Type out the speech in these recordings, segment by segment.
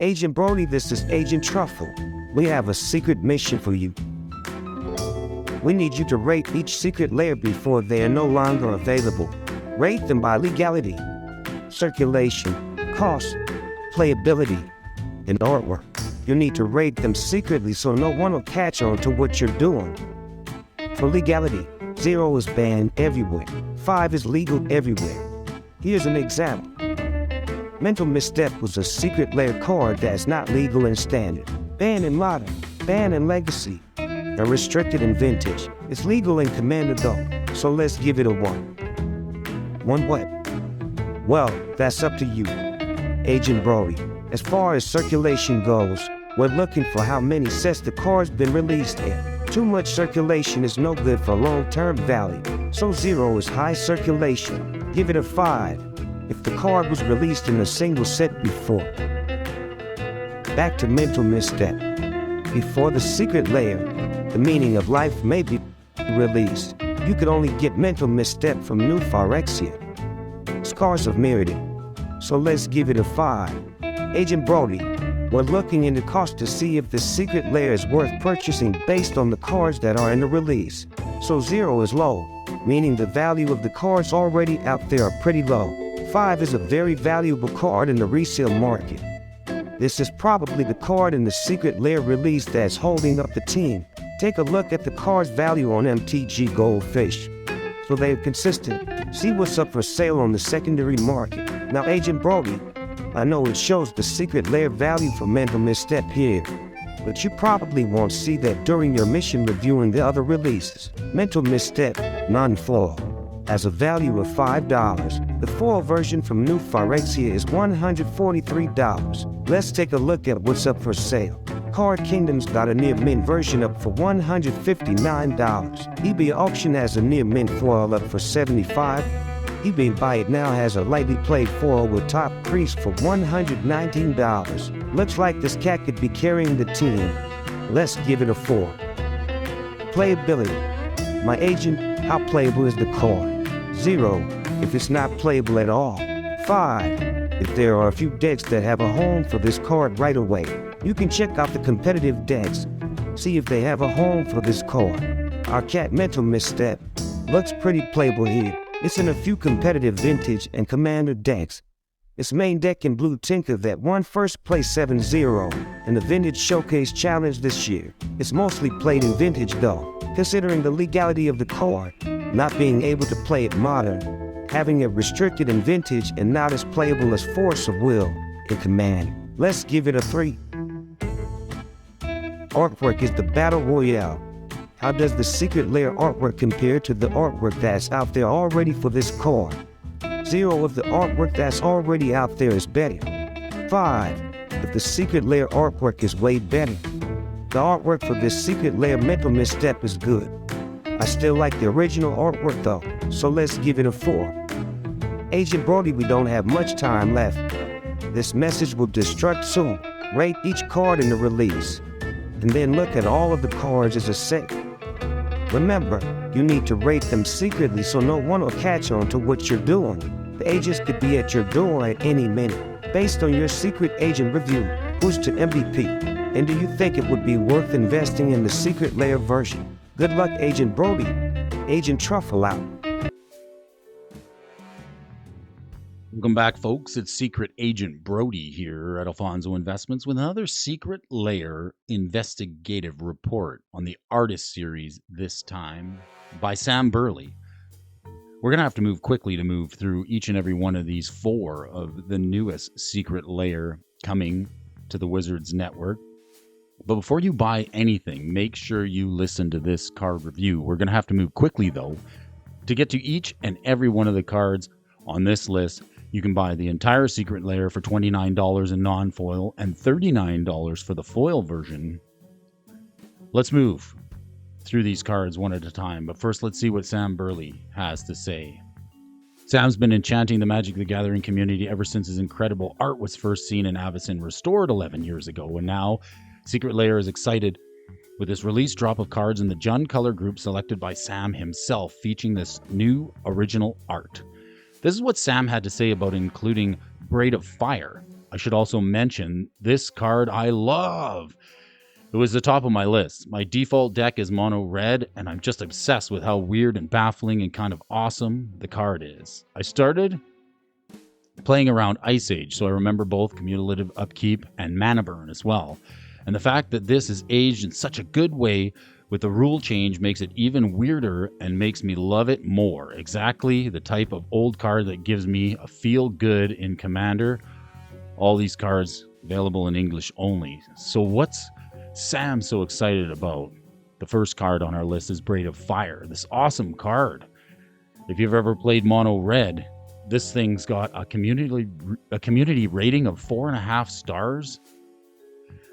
Agent Brody, this is Agent Truffle. We have a secret mission for you. We need you to rate each secret lair before they are no longer available. Rate them by legality, circulation, cost, playability, and artwork. You need to rate them secretly so no one will catch on to what you're doing. For legality, 0 is banned everywhere. 5 is legal everywhere. Here's an example. Mental Misstep was a secret lair card that's not legal in standard, banned in modern, banned in legacy, and restricted in vintage. It's legal in commander though, so let's give it a 1. 1 what? Well, that's up to you, Agent Brody. As far as circulation goes, we're looking for how many sets the card's been released in. Too much circulation is no good for long-term value, so 0 is high circulation. Give it a 5 if the card was released in a single set before. Back to Mental Misstep. Before the secret lair, the meaning of life may be released. You could only get Mental Misstep from New Phyrexia. Scars of Mirrodin. So let's give it a 5. Agent Brody, we're looking into cost to see if the secret lair is worth purchasing based on the cards that are in the release. So 0 is low, meaning the value of the cards already out there are pretty low. 5 is a very valuable card in the resale market. This is probably the card in the secret lair release that's holding up the team. Take a look at the card's value on MTG Goldfish. So they're consistent. See what's up for sale on the secondary market. Now Agent Brody, I know it shows the secret lair value for Mental Misstep here, but you probably won't see that during your mission reviewing the other releases. Mental Misstep, non-foil, has a value of $5. The foil version from New Phyrexia is $143. Let's take a look at what's up for sale. Card Kingdom's got a near mint version up for $159. eBay auction has a near mint foil up for $75. eBay Buy It Now has a lightly played foil with top crease for $119. Looks like this cat could be carrying the team. Let's give it a 4. Playability. My agent, how playable is the card? 0 if it's not playable at all. 5 if there are a few decks that have a home for this card right away. You can check out the competitive decks, see if they have a home for this card. Our cat Mental Misstep looks pretty playable here. It's in a few competitive vintage and commander decks. Its main deck in Blue Tinker that won first place 7-0 in the Vintage Showcase Challenge this year. It's mostly played in vintage though, considering the legality of the card, not being able to play it modern, having it restricted in vintage and not as playable as Force of Will in Command. Let's give it a 3. Artwork is the Battle Royale. How does the secret lair artwork compare to the artwork that's out there already for this card? 0 if the artwork that's already out there is better. 5 if the secret lair artwork is way better. The artwork for this secret lair Mental Misstep is good. I still like the original artwork though, so let's give it a 4. Agent Brody, we don't have much time left. This message will destruct soon. Rate each card in the release, and then look at all of the cards as a set. Remember, you need to rate them secretly so no one will catch on to what you're doing. The agents could be at your door at any minute. Based on your secret agent review, who's to MVP? And do you think it would be worth investing in the secret lair version? Good luck, Agent Brody. Agent Truffle out. Welcome back, folks. It's Secret Agent Brody here at Alphonso Investments with another Secret Lair investigative report on the Artist series, this time by Sam Burley. We're going to have to move quickly to move through each and every one of these 4 of the newest Secret Lair coming to the Wizards Network. But before you buy anything, make sure you listen to this card review. We're going to have to move quickly, though, to get to each and every one of the cards on this list. You can buy the entire Secret Lair for $29 in non-foil and $39 for the foil version. Let's move through these cards one at a time, but first let's see what Sam Burley has to say. Sam's been enchanting the Magic the Gathering community ever since his incredible art was first seen in Avacyn Restored 11 years ago, and now Secret Lair is excited with this release drop of cards in the Jund color group selected by Sam himself, featuring this new original art. This is what Sam had to say about including Braid of Fire I should also mention this card I love. It was the top of my list. My default deck is mono red, and I'm just obsessed with how weird and baffling and kind of awesome the card is. I started playing around Ice Age, so I remember both cumulative upkeep and mana burn as well. And the fact that this is aged in such a good way with the rule change makes it even weirder and makes me love it more. Exactly the type of old card that gives me a feel good in Commander. All these cards available in English only. So what's Sam so excited about? The first card on our list is Braid of Fire. This awesome card. If you've ever played mono red, this thing's got a community rating of 4.5 stars.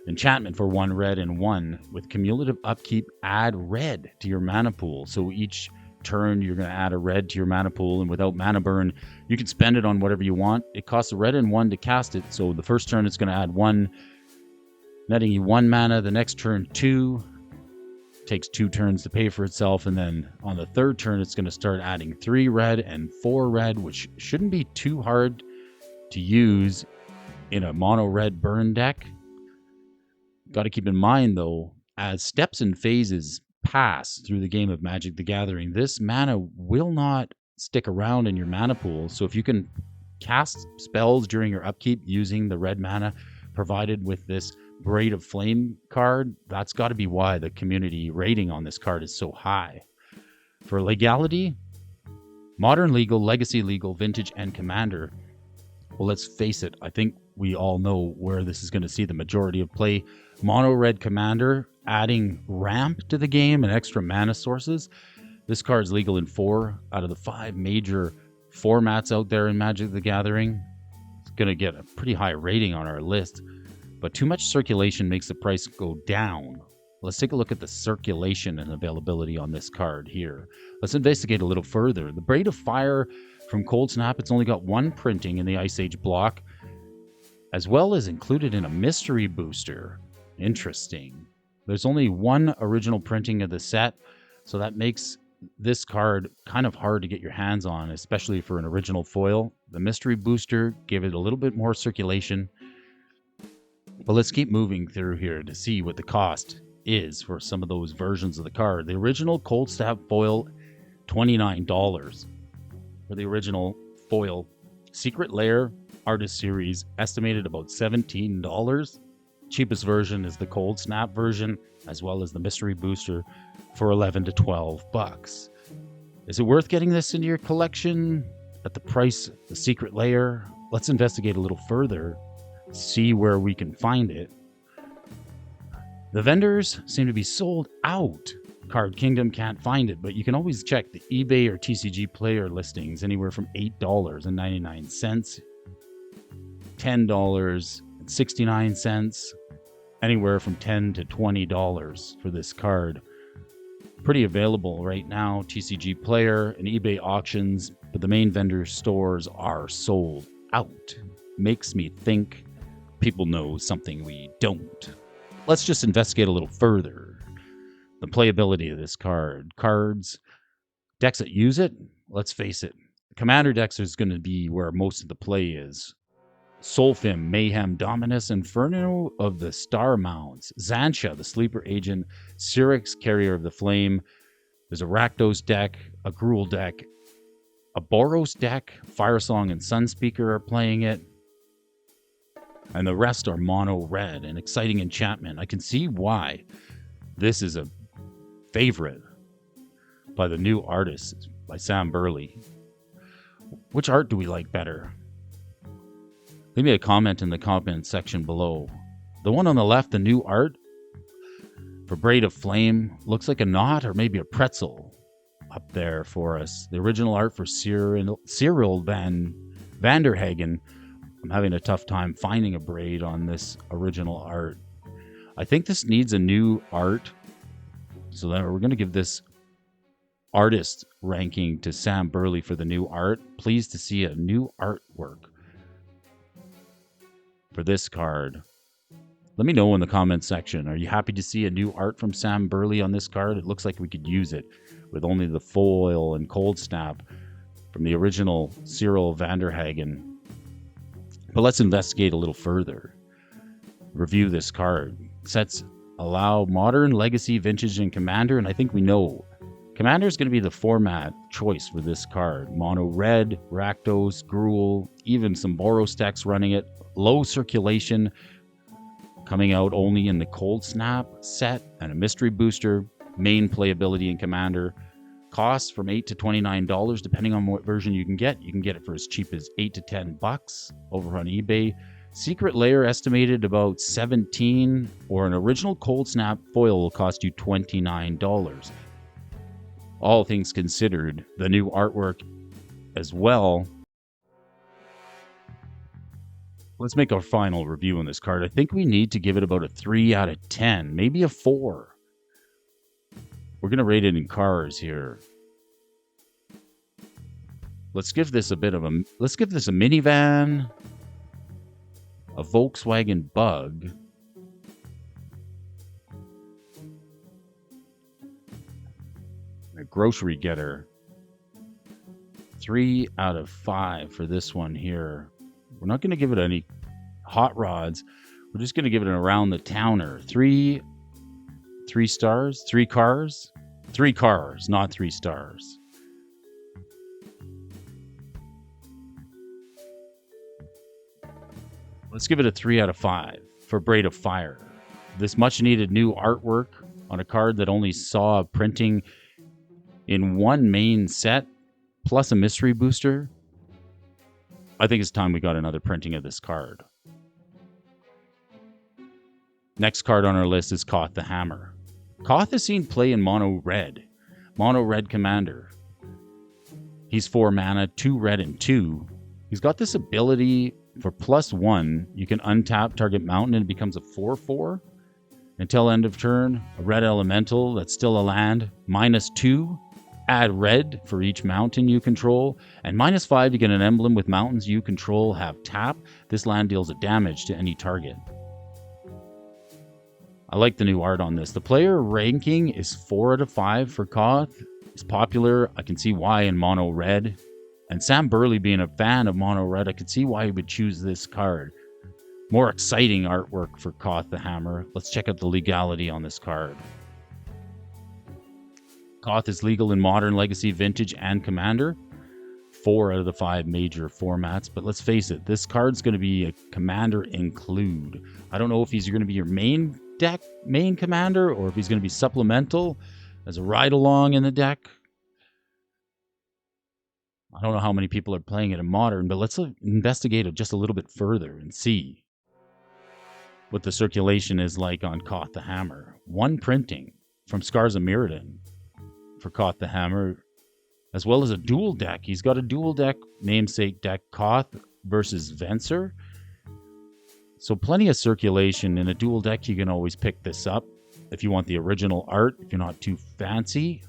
Enchantment for 1 red and 1 with cumulative upkeep. Add red to your mana pool. So each turn you're going to add a red to your mana pool, and without mana burn you can spend it on whatever you want. It costs a red and 1 to cast it, so the first turn it's going to add 1, netting you 1 mana. The next turn 2, takes 2 turns to pay for itself, and then on the third turn it's going to start adding 3 red and 4 red, which shouldn't be too hard to use in a mono red burn deck. Got to keep in mind though, as steps and phases pass through the game of Magic the Gathering, this mana will not stick around in your mana pool. So if you can cast spells during your upkeep using the red mana provided with this Braid of Flame card, that's got to be why the community rating on this card is so high. For legality, modern legal, legacy legal, vintage, and commander. Well, let's face it, I think we all know where this is going to see the majority of play. Mono red commander, adding ramp to the game and extra mana sources. This card's legal in 4 out of the 5 major formats out there in Magic the Gathering. It's going to get a pretty high rating on our list, but too much circulation makes the price go down. Let's take a look at the circulation and availability on this card here. Let's investigate a little further. The Braid of Fire from Cold Snap, it's only got 1 printing in the Ice Age block, as well as included in a mystery booster. Interesting. There's only 1 original printing of the set, so that makes this card kind of hard to get your hands on, especially for an original foil. The mystery booster gave it a little bit more circulation. But let's keep moving through here to see what the cost is for some of those versions of the card. The original Cold Snap foil, $29. For the original foil. Secret Lair Artist Series, estimated about $17. Cheapest version is the Cold Snap version, as well as the mystery booster for $11 to $12. Is it worth getting this into your collection at the price of the Secret Lair? Let's investigate a little further, see where we can find it. The vendors seem to be sold out. Card Kingdom can't find it, but you can always check the eBay or TCG player listings, anywhere from $8.99, $10.69, anywhere from $10 to $20 for this card. Pretty available right now, TCG player and eBay auctions, but the main vendor stores are sold out. Makes me think people know something we don't. Let's just investigate a little further. The playability of this card. Cards, decks that use it, let's face it, commander decks is going to be where most of the play is. Solfim, Mayhem, Dominus, Inferno of the Star Mounts, Xantia, the Sleeper Agent, Syrinx, Carrier of the Flame. There's a Rakdos deck, a Gruul deck, a Boros deck, Firesong and Sunspeaker are playing it. And the rest are mono red and exciting enchantment. I can see why this is a favorite by the new artist, by Sam Burley. Which art do we like better? Leave me a comment in the comment section below. The one on the left, the new art for Braid of Flame, looks like a knot or maybe a pretzel up there for us. The original art for Cyril Vanderhagen. I'm having a tough time finding a braid on this original art. I think this needs a new art. So then we're going to give this artist ranking to Sam Burley for the new art. Pleased to see a new artwork for this card. Let me know in the comments section. Are you happy to see a new art from Sam Burley on this card? It looks like we could use it with only the foil and Cold Snap from the original Cyril Vanderhagen. But let's investigate a little further. Review this card. Sets allow Modern, Legacy, Vintage, and Commander, and I think we know Commander is going to be the format choice for this card. Mono red, Rakdos, Gruul, even some Boros decks running it. Low circulation, coming out only in the Cold Snap set, and a Mystery Booster. Main playability in Commander. Costs from $8 to $29, depending on what version you can get. You can get it for as cheap as $8 to $10 over on eBay. Secret Lair estimated about $17, or an original Cold Snap foil will cost you $29. All things considered, the new artwork as well. Let's make our final review on this card. I think we need to give it about a 3 out of 10, maybe a 4. We're going to rate it in cars here. Let's give this a minivan, a Volkswagen Bug, a grocery getter. 3 out of 5 for this one here. We're not going to give it any hot rods. We're just going to give it an around the towner. 3 stars, 3 cars, 3 cars, not 3 stars. Let's give it a 3 out of 5 for Braid of Fire. This much needed new artwork on a card that only saw printing in one main set plus a mystery booster. I think it's time we got another printing of this card. Next card on our list is Koth the Hammer. Koth has seen play in mono red commander. He's 4 mana, 2 red and 2. He's got this ability for +1. You can untap target mountain and it becomes a 4/4 until end of turn. A red elemental that's still a land, -2. Add red for each mountain you control, and -5 to get an emblem with mountains you control have tap. This land deals a damage to any target. I like the new art on this. The player ranking is 4 out of 5 for Koth. It's popular. I can see why in mono red. And Sam Burley being a fan of mono red, I could see why he would choose this card. More exciting artwork for Koth the Hammer. Let's check out the legality on this card. Koth is legal in Modern, Legacy, Vintage, and Commander. 4 out of the 5 major formats. But let's face it, this card's going to be a Commander include. I don't know if he's going to be your main deck, main Commander, or if he's going to be supplemental as a ride-along in the deck. I don't know how many people are playing it in Modern, but let's investigate it just a little bit further and see what the circulation is like on Koth the Hammer. 1 printing from Scars of Mirrodin for Koth the Hammer, as well as a dual deck. He's got a dual deck, namesake deck, Koth versus Venser. So plenty of circulation. In a dual deck, you can always pick this up if you want the original art, if you're not too fancy.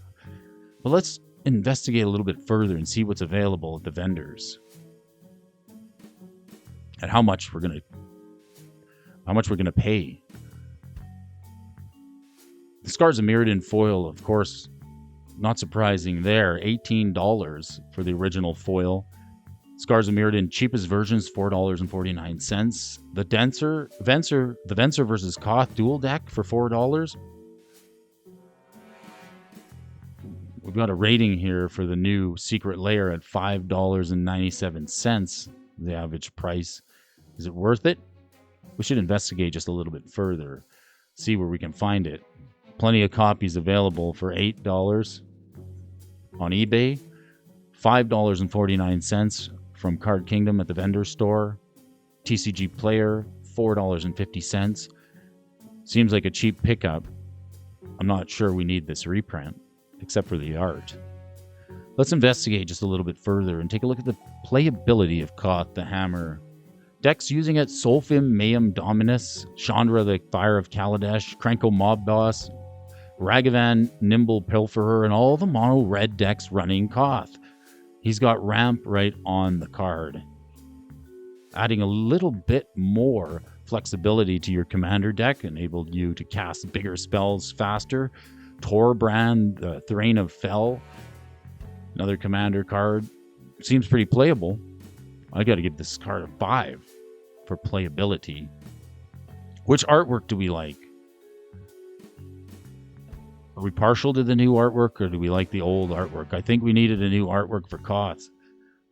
But let's investigate a little bit further and see what's available at the vendors and how much we're gonna pay. The Scars of Mirrodin foil, of course, not surprising there. $18 for the original foil. Scars of Mirrodin cheapest versions, $4.49. The Venser versus Koth dual deck for $4. We've got a rating here for the new Secret Lair at $5.97, the average price. Is it worth it? We should investigate just a little bit further, see where we can find it. Plenty of copies available for $8 on eBay, $5.49 from Card Kingdom at the vendor store, TCG Player, $4.50. Seems like a cheap pickup. I'm not sure we need this reprint, except for the art. Let's investigate just a little bit further and take a look at the playability of Koth the Hammer. Decks using it: Solfim, Mayhem Dominus, Chandra the Fire of Kaladesh, Krenko Mob Boss, Ragavan Nimble Pilferer, and all the mono red decks running Koth. He's got ramp right on the card, adding a little bit more flexibility to your commander deck, enabled you to cast bigger spells faster. Torbrand, the Thrain of Fel, another commander card. Seems pretty playable. I got to give this card a 5. for playability. Which artwork do we like? Are we partial to the new artwork, or do we like the old artwork? I think we needed a new artwork for Koth.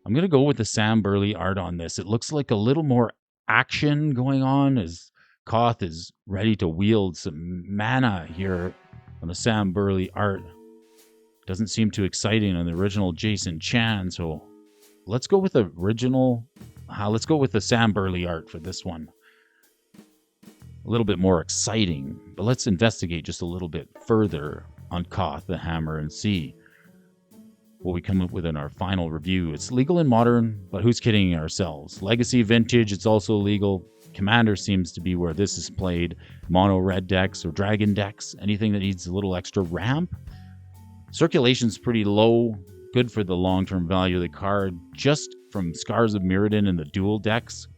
I'm going to go with the Sam Burley art on this. It looks like a little more action going on as Koth is ready to wield some mana here on the Sam Burley art. Doesn't seem too exciting on the original Jason Chan, so let's go with the original. Let's go with the Sam Burley art for this one. A little bit more exciting, but let's investigate just a little bit further on Koth the Hammer and see what we come up with in our final review. It's legal in Modern, but who's kidding ourselves? Legacy, Vintage, it's also legal. Commander seems to be where this is played. Mono red decks or Dragon decks, anything that needs a little extra ramp. Circulation's pretty low, good for the long-term value of the card, just from Scars of Mirrodin and the dual decks.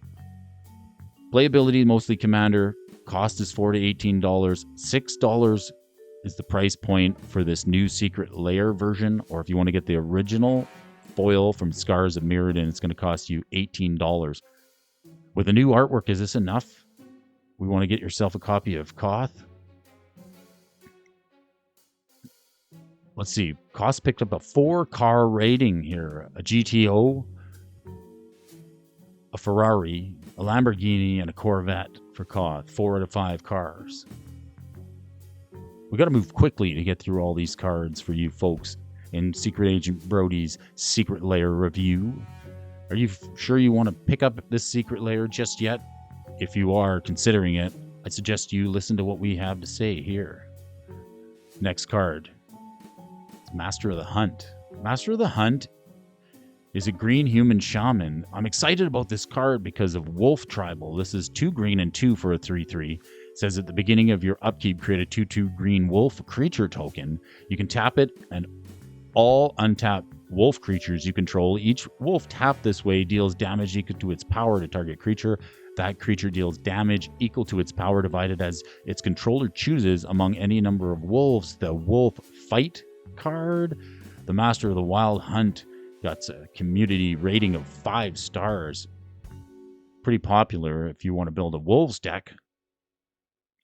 Playability, mostly Commander. Cost is $4 to $18. $6 is the price point for this new Secret Lair version, or if you want to get the original foil from Scars of Mirrodin, it's going to cost you $18. With the new artwork, is this enough? We want to get yourself a copy of Koth. Let's see. Koth picked up a 4-car rating here. A GTO, a Ferrari, a Lamborghini, and a Corvette for Koth. 4 out of 5 cars. We got to move quickly to get through all these cards for you folks in Secret Agent Brody's Secret Lair review. Are you sure you want to pick up this Secret Lair just yet? If you are considering it, I suggest you listen to what we have to say here. Next card. It's Master of the Hunt. Master of the Hunt is a green human shaman. I'm excited about this card because of Wolf Tribal. This is 2 green and 2 for a 3/3. It says at the beginning of your upkeep, create a 2/2 green wolf creature token. You can tap it, and all untapped wolf creatures you control, each wolf tapped this way deals damage equal to its power to target creature. That creature deals damage equal to its power divided as its controller chooses among any number of wolves. The Wolf Fight card. The Master of the Wild Hunt got a community rating of 5 stars. Pretty popular if you want to build a wolves deck.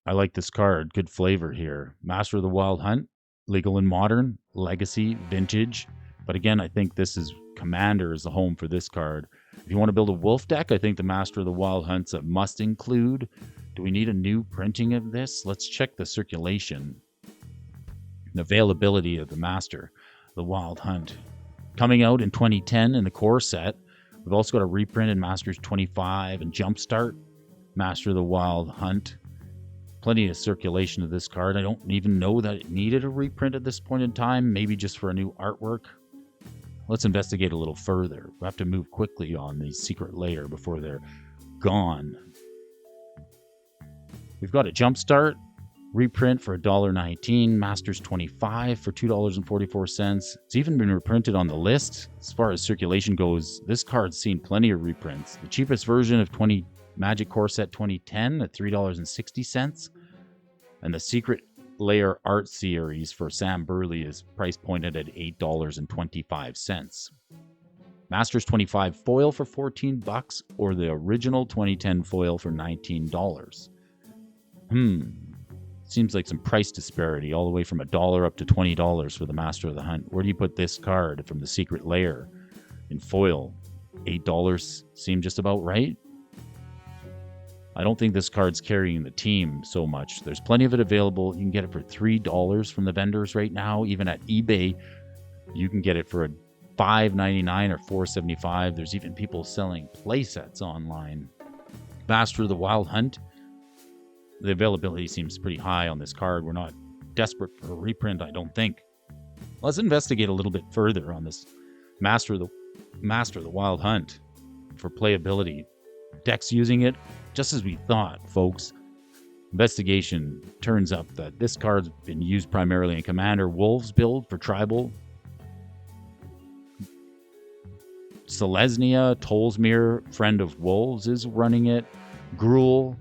I like this card. Good flavor here. Master of the Wild Hunt, legal in Modern, Legacy, Vintage. But again, I think this is Commander is the home for this card. If you want to build a wolf deck, I think the Master of the Wild Hunt's a must include. Do we need a new printing of this? Let's check the circulation and availability of the Master of the Wild Hunt. Coming out in 2010 in the core set. We've also got a reprint in Masters 25 and Jumpstart. Master of the Wild Hunt. Plenty of circulation of this card. I don't even know that it needed a reprint at this point in time. Maybe just for a new artwork. Let's investigate a little further. We have to move quickly on the Secret Lair before they're gone. We've got a Jumpstart reprint for $1.19, Masters 25 for $2.44. It's even been reprinted on the list. As far as circulation goes, this card's seen plenty of reprints. The cheapest version of Magic Core Set 2010 at $3.60, and the Secret Lair Art Series for Sam Burley is price pointed at $8.25. Masters 25 foil for $14, or the original 2010 foil for $19. Seems like some price disparity, all the way from $1 up to $20 for the Master of the Hunt. Where do you put this card from the Secret Lair in foil? $8 seem just about right. I don't think this card's carrying the team so much. There's plenty of it available. You can get it for $3 from the vendors right now. Even at eBay, you can get it for $5.99 or $4.75. There's even people selling play sets online. Master of the Wild Hunt. The availability seems pretty high on this card. We're not desperate for a reprint, I don't think. Let's investigate a little bit further on this Master of the Wild Hunt for playability. Decks using it just as we thought, folks. Investigation turns up that this card's been used primarily in Commander Wolves build for Tribal. Selesnya, Tolsmere, Friend of Wolves is running it. Gruul,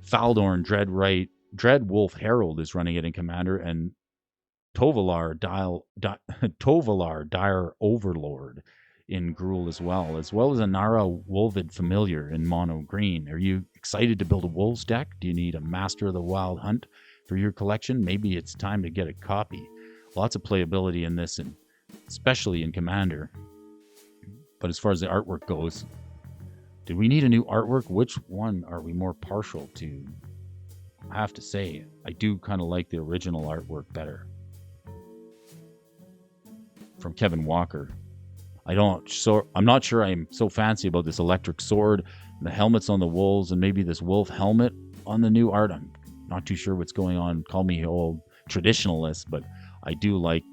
Faldorn, Dread Wolf Herald is running it in Commander, and Tovalar, Dire Overlord in Gruul as well as a Nara Wolvid Familiar in mono green. Are you excited to build a Wolves deck? Do you need a Master of the Wild Hunt for your collection? Maybe it's time to get a copy. Lots of playability in this, and especially in Commander. But as far as the artwork goes, do we need a new artwork? Which one are we more partial to? I have to say, I do kind of like the original artwork better. From Kevin Walker. I'm not sure I'm so fancy about this electric sword, the helmets on the wolves, and maybe this wolf helmet on the new art. I'm not too sure what's going on. Call me old traditionalist, but I do like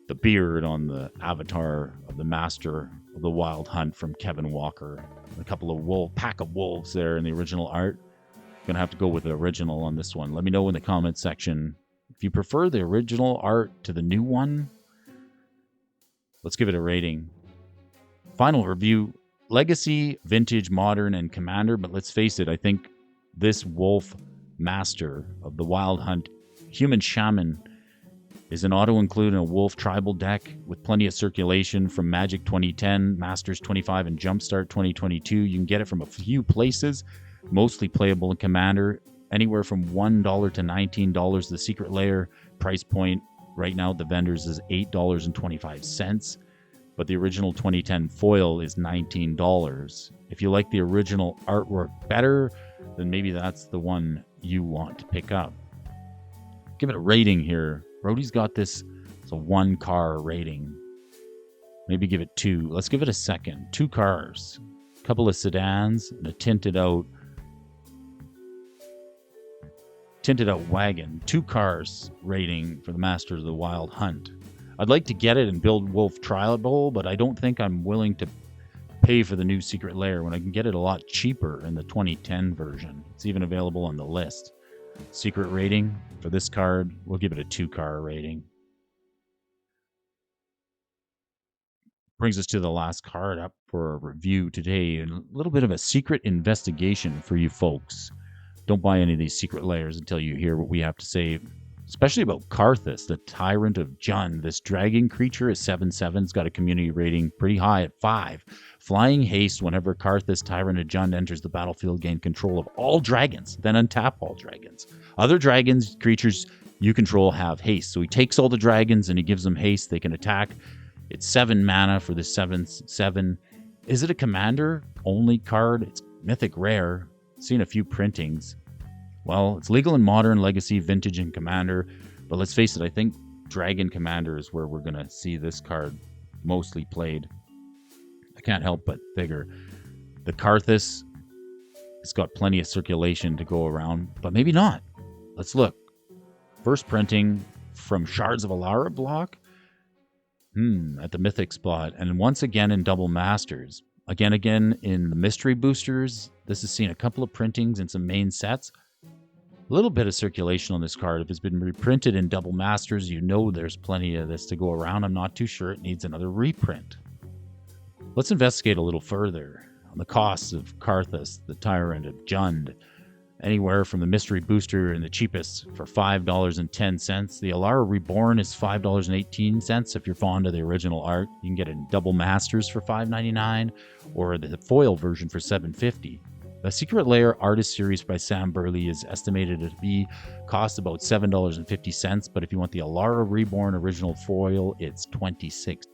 the beard on the avatar of the Master of the Wild Hunt from Kevin Walker. A couple of pack of wolves there in the original art. Gonna have to go with the original on this one. Let me know in the comments section if you prefer the original art to the new one. Let's give it a rating. Final review: Legacy, Vintage, Modern, and Commander. But let's face it, I think this Wolf Master of the Wild Hunt Human Shaman is an auto-include in a Wolf tribal deck with plenty of circulation from Magic 2010, Masters 25, and Jumpstart 2022. You can get it from a few places, mostly playable in Commander, anywhere from $1 to $19. The Secret Lair price point right now at the vendors is $8.25, but the original 2010 foil is $19. If you like the original artwork better, then maybe that's the one you want to pick up. Give it a rating here. Brody's got this as a 1-car rating. Maybe give it 2. Let's give it a second. 2 cars, a couple of sedans, and a tinted out wagon. 2 cars rating for the Masters of the Wild Hunt. I'd like to get it and build Wolf Tribal, but I don't think I'm willing to pay for the new Secret Lair when I can get it a lot cheaper in the 2010 version. It's even available on the list. Secret rating for this card, we'll give it a 2-car rating. Brings us to the last card up for a review today, and a little bit of a secret investigation for you folks. Don't buy any of these Secret Lairs until you hear what we have to say, especially about Karthus, the Tyrant of Jund. This dragon creature is 7/7. It's got a community rating pretty high at 5. Flying haste whenever Karthus, Tyrant of Jund, enters the battlefield, gain control of all dragons, then untap all dragons. Other dragons, creatures you control have haste. So he takes all the dragons and he gives them haste. They can attack. It's 7 mana for the 7/7. Is it a commander only card? It's mythic rare. Seen a few printings. Well, it's legal in Modern, Legacy, Vintage, and Commander. But let's face it, I think Dragon Commander is where we're going to see this card mostly played. I can't help but figure the Karthus has got plenty of circulation to go around, but maybe not. Let's look. First printing from Shards of Alara block. At the Mythic spot. And once again in Double Masters. Again in the Mystery Boosters. This has seen a couple of printings in some main sets. A little bit of circulation on this card. If it's been reprinted in Double Masters, you know there's plenty of this to go around. I'm not too sure it needs another reprint. Let's investigate a little further on the costs of Karthus, the Tyrant of Jund. Anywhere from the Mystery Booster and the cheapest for $5.10. The Alara Reborn is $5.18 if you're fond of the original art. You can get it in Double Masters for $5.99 or the foil version for $7.50. The Secret Lair Artist Series by Sam Burley is estimated to cost about $7.50, but if you want the Alara Reborn original foil, it's $26.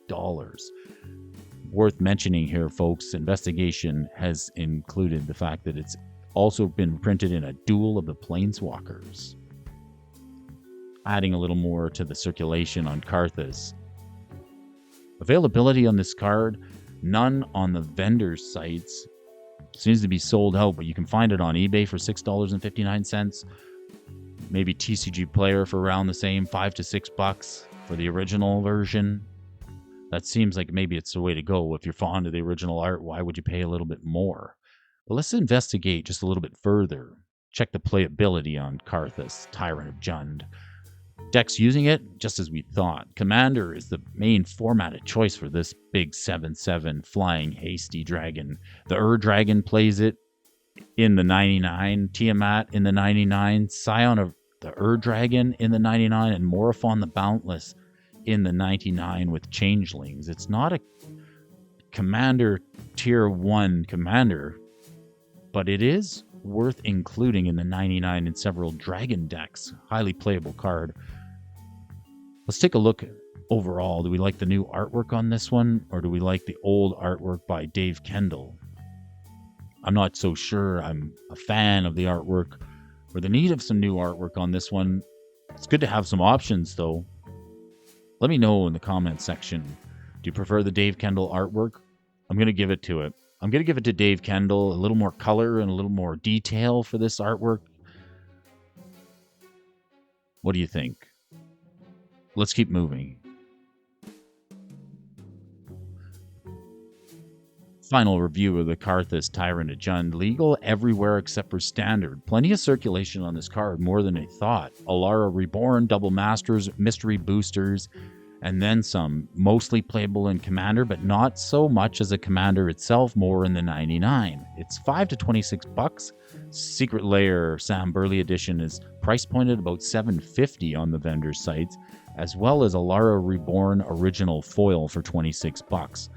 Worth mentioning here, folks, investigation has included the fact that it's also been printed in a Duel of the Planeswalkers. Adding a little more to the circulation on Karthus. Availability on this card, none on the vendor's sites. Seems to be sold out, but you can find it on eBay for $6.59. Maybe TCG Player for around the same, $5 to $6 for the original version. That seems like maybe it's the way to go. If you're fond of the original art, why would you pay a little bit more? But let's investigate just a little bit further. Check the playability on Karthus, Tyrant of Jund. Decks using it, just as we thought. Commander is the main formatted choice for this big 7/7 flying hasty dragon. The Dragon plays it in the 99, Tiamat in the 99, Scion of the Dragon in the 99, and Morophon the Boundless in the 99 with changelings. It's not a Commander Tier 1 Commander, but it is worth including in the 99 in several Dragon decks. Highly playable card. Let's take a look overall. Do we like the new artwork on this one, or do we like the old artwork by Dave Kendall? I'm not so sure. I'm a fan of the artwork or the need of some new artwork on this one. It's good to have some options, though. Let me know in the comment section. Do you prefer the Dave Kendall artwork? I'm going to give it to it. I'm going to give it to Dave Kendall. A little more color and a little more detail for this artwork. What do you think? Let's keep moving. Final review of the Karthus Tyrant of Jund. Legal everywhere except for Standard. Plenty of circulation on this card, more than I thought. Alara Reborn, Double Masters, Mystery Boosters, and then some. Mostly playable in Commander, but not so much as a Commander itself, more in the 99. It's $5 to $26. Secret Lair Sam Burley edition is price pointed about $7.50 on the vendor sites, as well as Alara Reborn original foil for $26.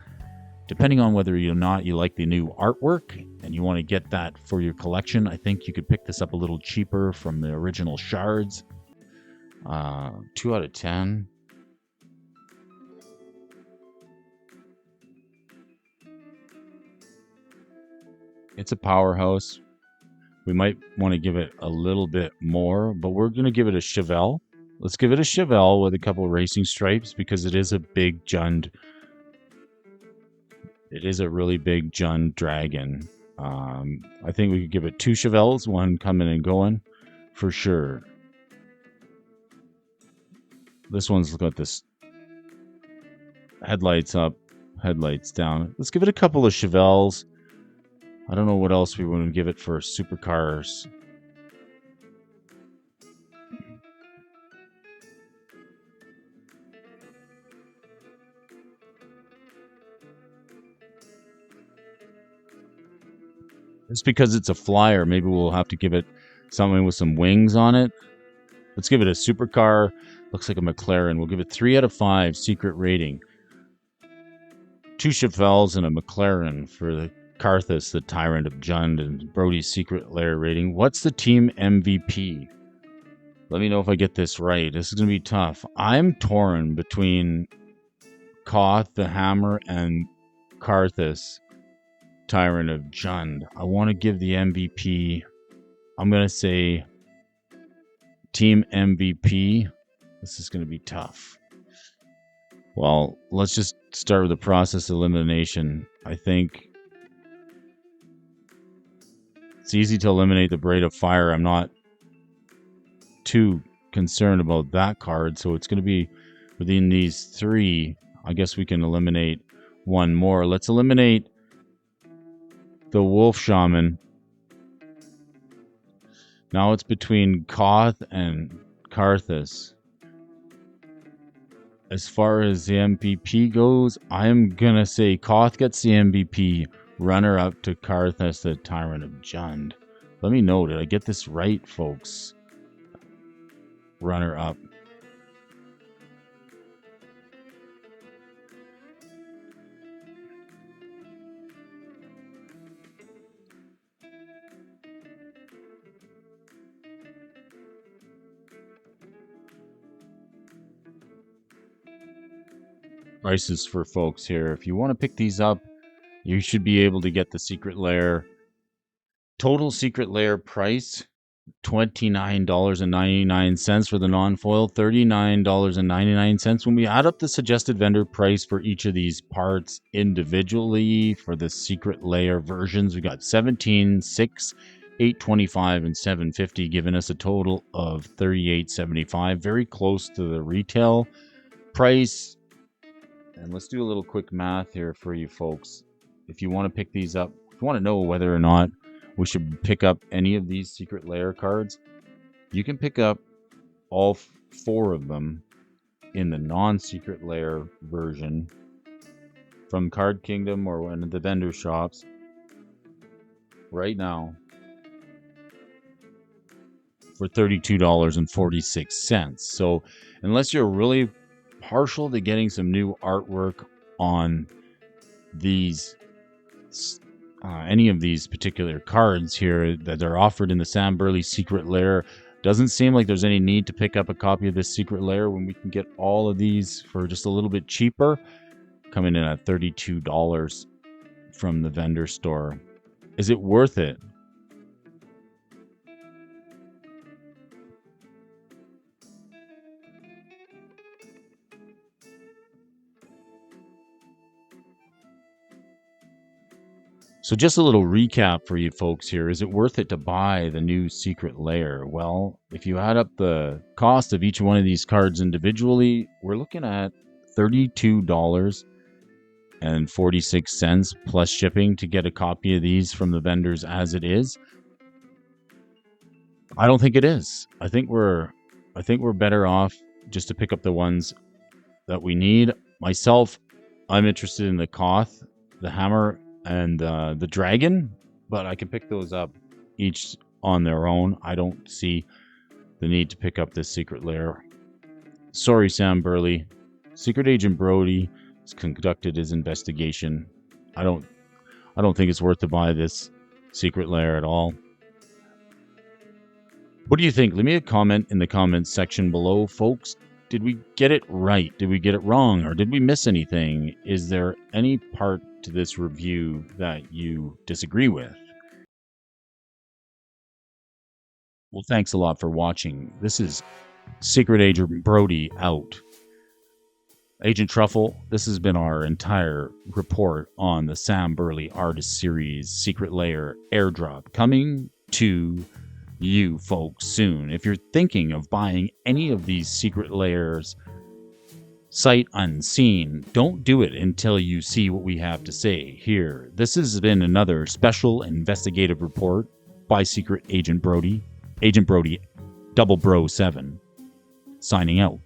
Depending on whether or not you like the new artwork and you want to get that for your collection, I think you could pick this up a little cheaper from the original shards. 2 out of 10. It's a powerhouse. We might want to give it a little bit more, but we're going to give it a Chevelle. Let's give it a Chevelle with a couple racing stripes because it is a big Jund. It is a really big Jund dragon. I think we could give it 2 Chevelles, one coming and going for sure. This one's got this headlights up, headlights down. Let's give it a couple of Chevelles. I don't know what else we want to give it for supercars. It's because it's a flyer. Maybe we'll have to give it something with some wings on it. Let's give it a supercar. Looks like a McLaren. We'll give it 3 out of 5 secret rating. 2 Chevelles and a McLaren for the Karthus, the Tyrant of Jund, and Brody's Secret Lair rating. What's the team MVP? Let me know if I get this right. This is going to be tough. I'm torn between Koth, the Hammer, and Karthus, Tyrant of Jund. I want to give the MVP. I'm going to say team MVP. This is going to be tough. Well, let's just start with the process of elimination. I think it's easy to eliminate the Braid of Fire. I'm not too concerned about that card, so it's going to be within these 3. I guess we can eliminate one more. Let's eliminate the Wolf Shaman. Now it's between Koth and Karthus. As far as the MVP goes, I'm gonna say Koth gets the MVP, runner up to Karthus, the Tyrant of Jund. Let me know, did I get this right, folks? Runner up. Prices for folks here. If you want to pick these up, you should be able to get the Secret Lair. Total Secret Lair price, $29.99 for the non-foil, $39.99. When we add up the suggested vendor price for each of these parts individually for the Secret Lair versions, we got 17, 6, 825, and 750, giving us a total of $38.75. Very close to the retail price. And let's do a little quick math here for you folks. If you want to pick these up, if you want to know whether or not we should pick up any of these Secret Lair cards, you can pick up all 4 of them in the non-Secret Lair version from Card Kingdom or one of the vendor shops right now for $32.46. So unless you're really partial to getting some new artwork on these any of these particular cards here that are offered in the Sam Burley Secret Lair. Doesn't seem like there's any need to pick up a copy of this Secret Lair when we can get all of these for just a little bit cheaper, coming in at $32 from the vendor store. Is it worth it? So just a little recap for you folks here. Is it worth it to buy the new Secret Lair? Well, if you add up the cost of each one of these cards individually, we're looking at $32.46 plus shipping to get a copy of these from the vendors as it is. I don't think it is. I think we're better off just to pick up the ones that we need. Myself, I'm interested in the Koth, the Hammer, and the Dragon, but I can pick those up each on their own. I don't see the need to pick up this Secret Lair. Sorry, Sam Burley. Secret Agent Brody has conducted his investigation. I don't think it's worth to buy this Secret Lair at all. What do you think? Leave me a comment in the comments section below, folks. Did we get it right? Did we get it wrong? Or did we miss anything? Is there any part to this review that you disagree with? Well, thanks a lot for watching. This is Secret Agent Brody out. Agent Truffle, this has been our entire report on the Sam Burley Artist Series Secret Lair airdrop, coming to you folks soon. If you're thinking of buying any of these Secret Lairs sight unseen, don't do it until you see what we have to say here. This has been another special investigative report by Secret Agent Brody, Agent Brody, Double Bro 7, signing out.